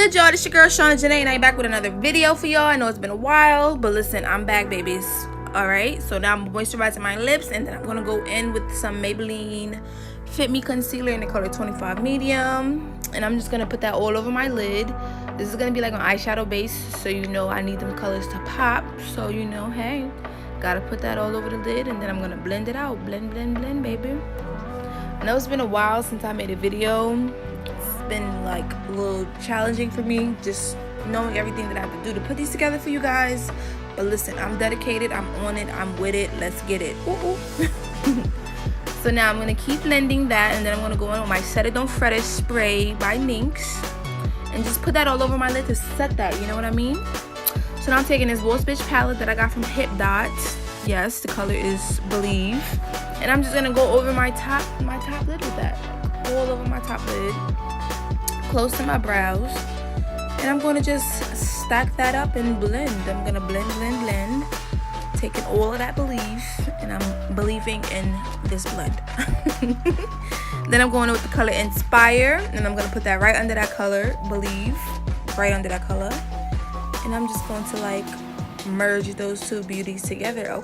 good, y'all? It's your girl Shauna Janee, and I'm back with another video for y'all. I know it's been a while, but listen, I'm back, babies. Alright, so now I'm moisturizing my lips, and then I'm gonna go in with some Maybelline Fit Me Concealer in the color 25 Medium, and I'm just gonna put that all over my lid. This is gonna be like an eyeshadow base, so you know I need them colors to pop. So you know, hey, gotta put that all over the lid, and then I'm gonna blend it out. Blend, blend, blend, baby. I know it's been a while since I made a video. It's been like a little challenging for me, just knowing everything that I have to do to put these together for you guys. But listen, I'm dedicated, I'm on it, I'm with it. Let's get it. Ooh, ooh. So now I'm gonna keep blending that, and then I'm gonna go in with my Set It Don't Fret It spray by NYX, and just put that all over my lid to set that, you know what I mean? So now I'm taking this Boss Bitch palette that I got from Hip Dot. Yes, the color is Believe, and I'm just gonna go over my top lid with that, all over my top lid, close to my brows, and I'm gonna just stack that up and blend. I'm gonna blend, blend, blend, taking all of that Believe, and I'm believing in this blend. Then I'm going with the color Inspire, and I'm gonna put that right under that color Believe, right under that color, and I'm just going to like merge those two beauties together.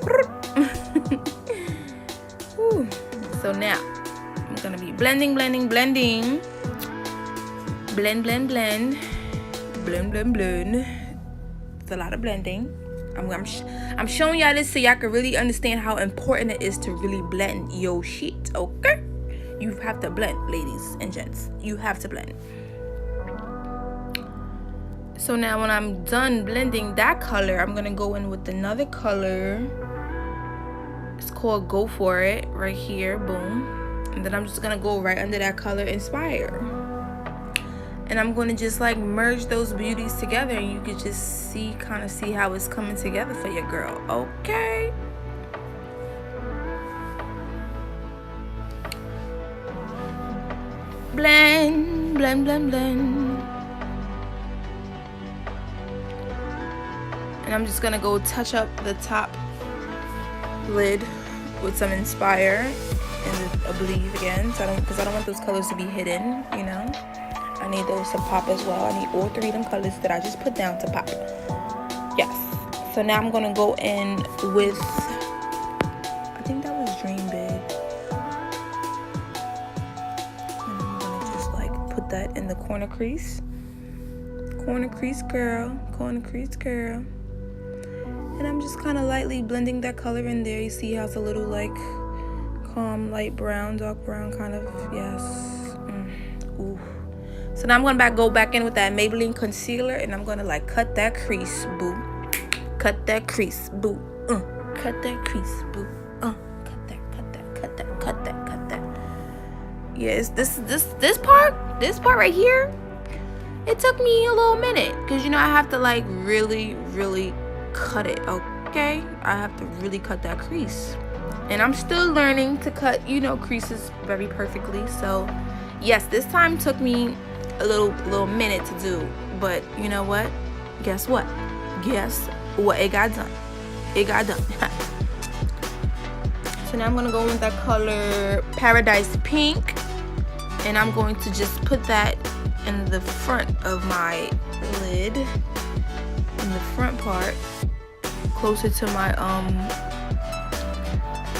Ooh. So now I'm gonna be blending, blending, blending, blend, blend, blend, blend, blend, blend. It's a lot of blending. I'm showing y'all this so y'all can really understand how important it is to really blend your shit. Okay, you have to blend, ladies and gents. You have to blend. So now when I'm done blending that color, I'm gonna go in with another color. It's called Go For It, right here, boom. And then I'm just gonna go right under that color Inspire. And I'm gonna just like merge those beauties together, and you could just kind of see how it's coming together for your girl, okay? Blend, blend, blend, blend. And I'm just gonna go touch up the top lid with some Inspire and a Believe again, because I don't want those colors to be hidden, you know. I need those to pop as well. I need all three of them colors that I just put down to pop. Yes. So now I'm gonna go in with, I think that was Dream Big, and I'm gonna just like put that in the corner crease. Corner crease, girl. Corner crease, girl. And I'm just kind of lightly blending that color in there. You see how it's a little like calm light brown, dark brown kind of. Yes. Ooh. So now I'm gonna go back in with that Maybelline concealer, and I'm gonna like cut that crease, boo. Cut that crease, boo. Cut that crease, boo. Cut that, cut that, cut that, cut that, cut that. Yes, this part right here, it took me a little minute, because you know I have to like really cut it, okay? I have to really cut that crease, and I'm still learning to cut, you know, creases very perfectly. So yes, this time took me a little minute to do, but you know what? Guess what? It got done. It got done. So now I'm gonna go with that color Paradise Pink, and I'm going to just put that in the front of my lid, in the front part, closer to my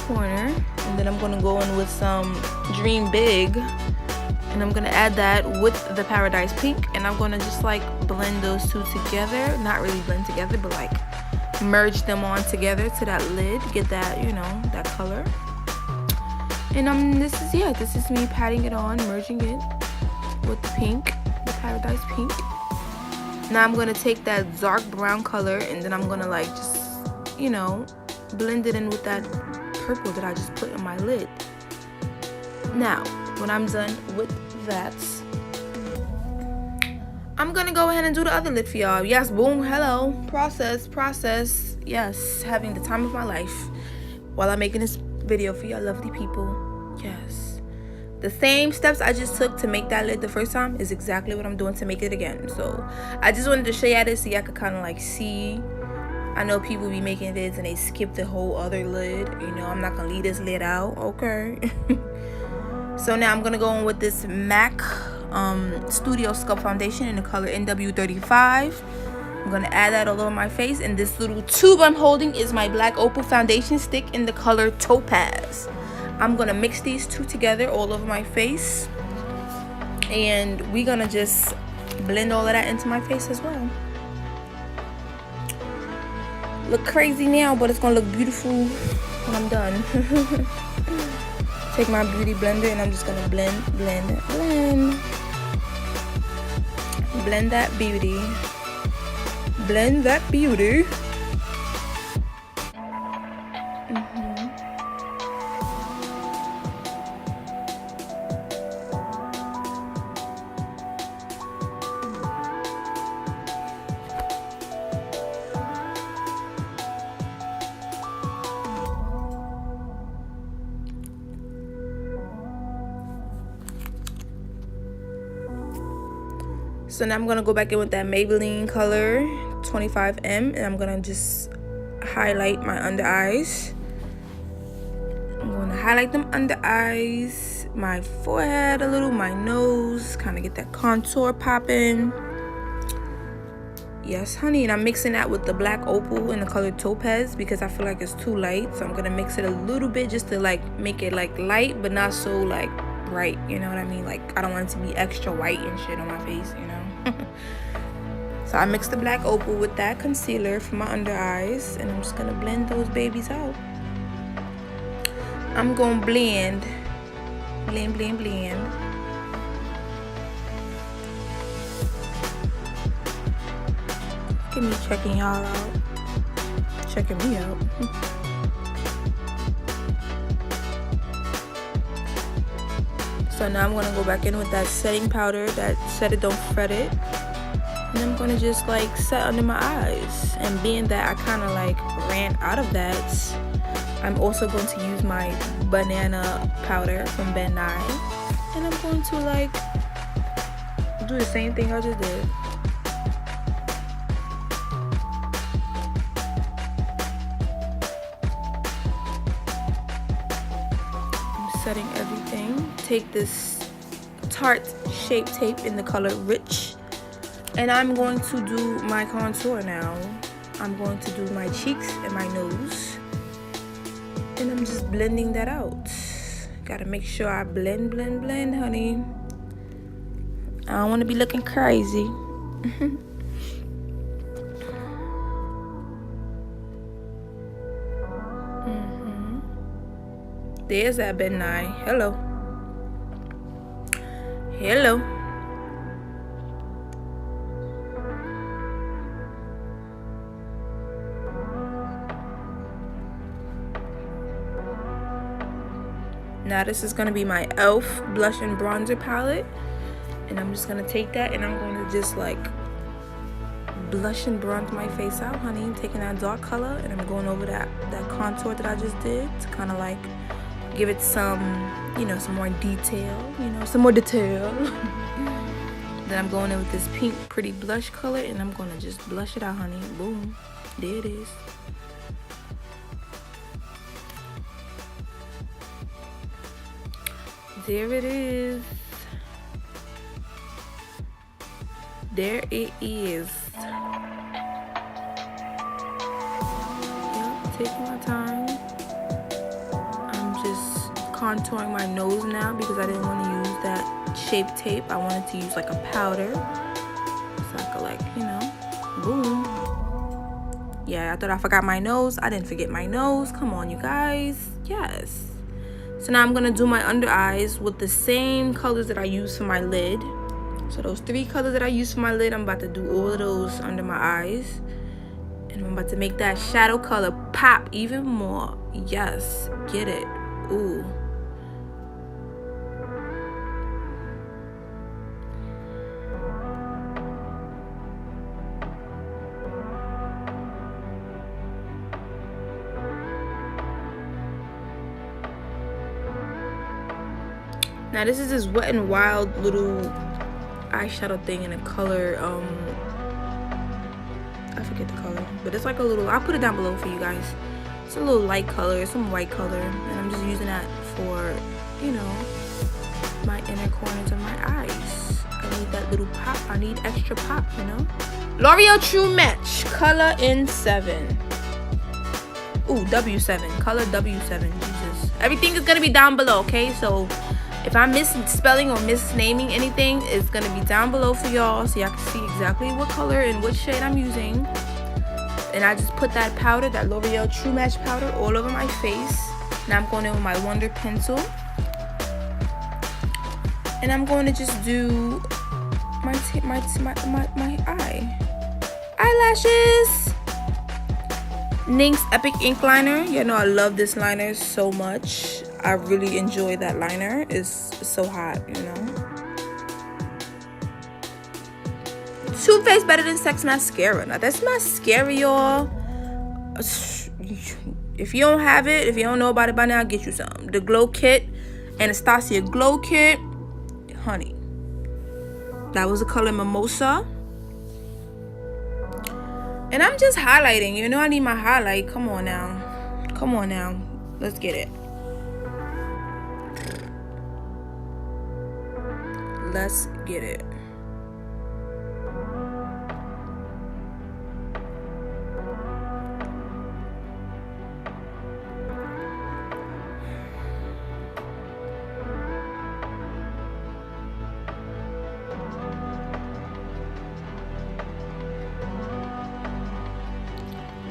corner. And then I'm gonna go in with some Dream Big, and I'm gonna add that with the Paradise Pink, and I'm gonna just like blend those two together. Not really blend together, but like merge them on together to that lid, get that, you know, that color. And this is me patting it on, merging it with the pink, the Paradise Pink. Now I'm gonna take that dark brown color, and then I'm gonna like just, you know, blend it in with that purple that I just put in my lid. Now when I'm done with that, I'm gonna go ahead and do the other lid for y'all. Yes, boom, hello, process. Yes, having the time of my life while I'm making this video for y'all lovely people. Yes, the same steps I just took to make that lid the first time is exactly what I'm doing to make it again. So I just wanted to show y'all this so y'all could kind of like see. I know people be making lids and they skip the whole other lid. You know, I'm not gonna leave this lid out, okay? So now I'm gonna go in with this MAC Studio Sculpt foundation in the color NW35. I'm gonna add that all over my face, and this little tube I'm holding is my black Opal foundation stick in the color Topaz. I'm gonna mix these two together all over my face, and we're gonna just blend all of that into my face as well. Look crazy now, but it's gonna look beautiful when I'm done. Take my beauty blender and I'm just gonna blend that beauty. Blend that beauty. So now I'm gonna go back in with that Maybelline color 25M, and I'm gonna just highlight my under eyes. I'm gonna highlight them under eyes, my forehead a little, my nose, kind of get that contour popping. Yes, honey. And I'm mixing that with the black Opal in the color Topaz because I feel like it's too light. So I'm gonna mix it a little bit just to like make it like light, but not so like bright. You know what I mean? Like I don't want it to be extra white and shit on my face, you know. So I mixed the black Opal with that concealer for my under eyes, and I'm just gonna blend those babies out. I'm gonna blend. Look at me checking y'all out. Checking me out. So now I'm gonna go back in with that setting powder, that set it don't fret it, and I'm gonna just like set under my eyes. And being that I kind of like ran out of that, I'm also going to use my banana powder from Ben Nye, and I'm going to like do the same thing I just did. Setting everything. Take this Tarts Shape Tape in the color Rich, and I'm going to do my contour now. I'm going to do my cheeks and my nose, and I'm just blending that out. Gotta make sure I blend, honey. I don't want to be looking crazy. There's that Ben Nye. Hello. Now this is going to be my e.l.f. blush and bronzer palette. And I'm just going to take that and I'm going to just like blush and bronze my face out, honey. I'm taking that dark color and I'm going over that contour that I just did to kind of like give it some, you know, some more detail, Then I'm going in with this pink pretty blush color and I'm going to just blush it out, honey. Boom. There it is. There it is. There it is. Yep, taking my time. I'm just contouring my nose now because I didn't want to use that shape tape. I wanted to use like a powder. So I could like, you know, boom. Yeah, I thought I forgot my nose. I didn't forget my nose. Come on, you guys. Yes. So now I'm going to do my under eyes with the same colors that I used for my lid. So those 3 colors that I used for my lid, I'm about to do all of those under my eyes. And I'm about to make that shadow color pop even more. Yes, get it. Ooh. Now this is this Wet n Wild little eyeshadow thing in a color, I forget the color, but it's like a little, I'll put it down below for you guys. It's a little light color, some white color, and I'm just using that for, you know, my inner corners of my eyes. need that little pop. I need extra pop, you know. L'Oreal True Match, color in 7. Ooh, W7, color W7. Jesus, everything is gonna be down below, okay? So if I'm misspelling or misnaming anything, it's gonna be down below for y'all, so y'all can see exactly what color and what shade I'm using. And I just put that powder, that L'Oreal True Match powder, all over my face. Now I'm going in with my Wonder Pencil, and I'm going to just do my eyelashes. NYX Epic Ink Liner. You know I love this liner so much. I really enjoy that liner. It's so hot, you know. Too Faced Better Than Sex mascara. Now that's mascara, y'all. If you don't have it, if you don't know about it by now, get you some. The Glow Kit, Anastasia Glow Kit, honey. That was the color Mimosa. And I'm just highlighting. You know I need my highlight. Come on now. Come on now. Let's get it. Let's get it.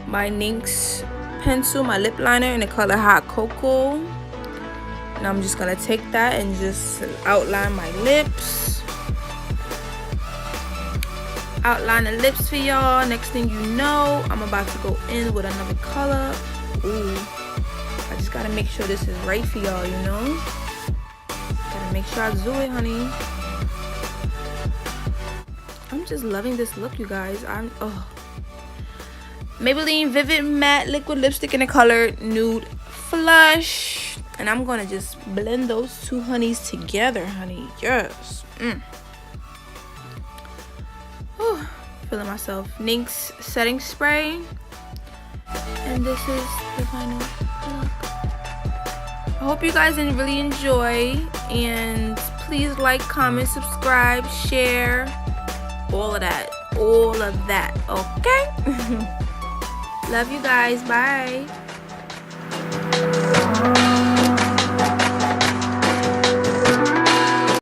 My NYX pencil, my lip liner in the color Hot Cocoa. And I'm just gonna take that and just outline my lips. Outline the lips for y'all. Next thing you know, I'm about to go in with another color. Ooh, I just gotta make sure this is right for y'all, you know. Gotta make sure I do it, honey. I'm just loving this look, you guys. Maybelline Vivid Matte Liquid Lipstick in the color Nude Flush. And I'm going to just blend those two honeys together, honey. Yes. Whew. Feeling myself. NYX Setting Spray. And this is the final look. I hope you guys really enjoy. And please like, comment, subscribe, share. All of that. All of that. Okay? Love you guys. Bye.